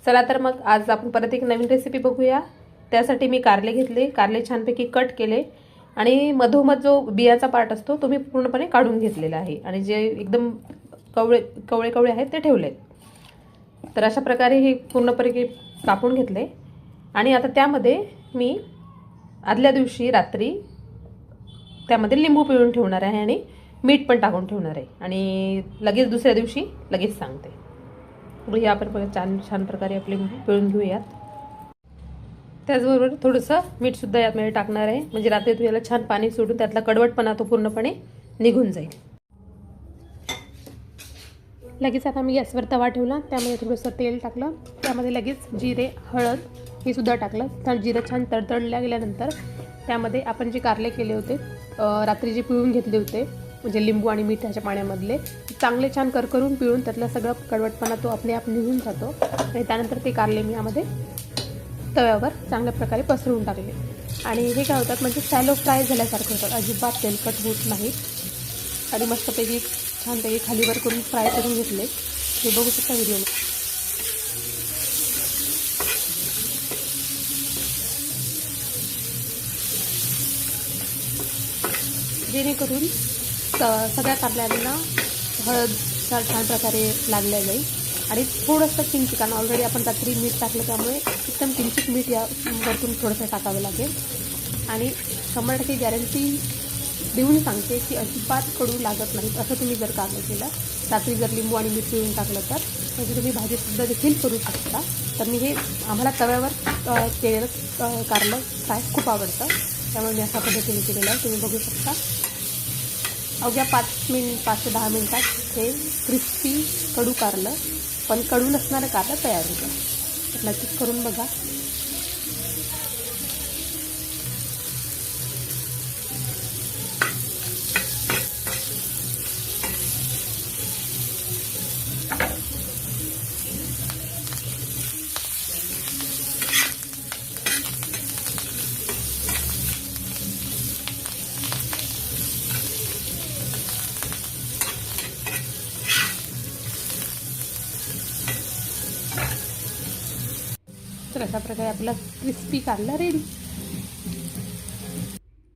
चला तर मग आज आपण परत एक नवीन रेसिपी बघूया। त्यासाठी मी कारले घेतले, कारले छानपैकी कट केले आणि मधोमध जो बियाचा पार्ट असतो तो मी पूर्णपणे काढून घेतलेला आहे आणि जे एकदम कवळे कवळे कवळे आहेत ते ठेवलेत। तर अशा प्रकारे हे पूर्णपणे कापून घेतले आणि आता त्यामध्ये मी आदल्या दिवशी रात्री त्यामध्ये लिंबू पिळून ठेवणार आहे आणि मीठ पण टाकून ठेवणार आहे आणि लगेच दुसऱ्या दिवशी लगेच सांगते। हे आपण छान प्रकारे आपले पिळून घेऊयात। त्याचबरोबर थोडंसं मीठसुद्धा यामध्ये टाकणार आहे म्हणजे रात्री याला छान पाणी सोडून त्यातला कडवटपणा तो पूर्णपणे निघून जाईल। लगेच आता मी गॅसवर तवा ठेवला, त्यामध्ये थोडंसं तेल टाकलं, त्यामध्ये लगेच जिरे हळद हे सुद्धा टाकलं। तर जिरं छान तडतडल्या गेल्यानंतर त्यामध्ये आपण जे कारले केले होते रात्री जे पिळून घेतले होते म्हणजे लिंबू आणि मिठाच्या पाण्यामधले चांगले छान करकरून पिळून त्यातला सगळं कडवटपणा तो आपले आप निघून जातो आणि त्यानंतर ते कारले मी यामध्ये तव्यावर चांगल्या प्रकारे पसरवून टाकले आणि हे काय होतात म्हणजे सॅलो फ्राय झाल्यासारखं होतात, अजिबात तेलकट होत नाही आणि मस्तपैकी छानपैकी खालीवर करून फ्राय करून घेतले। हे बघू शकता व्हिडिओमध्ये। जेणेकरून सगळ्या कारल्यांना हळद छान प्रकारे लागल्या जाईल आणि थोडंसं किंचित, कारण ऑलरेडी आपण रात्री मीठ टाकलं त्यामुळे एकदम किंचित मीठ या वरतून थोडंसं टाकावं लागेल आणि 100% गॅरंटी देऊन सांगते की अजिबात कडू लागत नाही। असं तुम्ही जर कारलं केलं, रात्री जर लिंबू आणि मीठ पिळून टाकलं तर म्हणजे तुम्ही भाजीसुद्धा देखील करू शकता। तर मी हे आम्हाला तव्यावर केलेलं कारलं फ्राय खूप आवडतं, त्यामुळे मी अशा पद्धतीने केलेलं आहे, तुम्ही बघू शकता। अवघ्या 5 ते 10 मिनिटात हे क्रिस्पी कडू कारलं पण कडू नसणारं कारलं तयार होतं। तर नक्कीच करून बघा। तर अशा प्रकारे आपला क्रिस्पी कारला रेडी।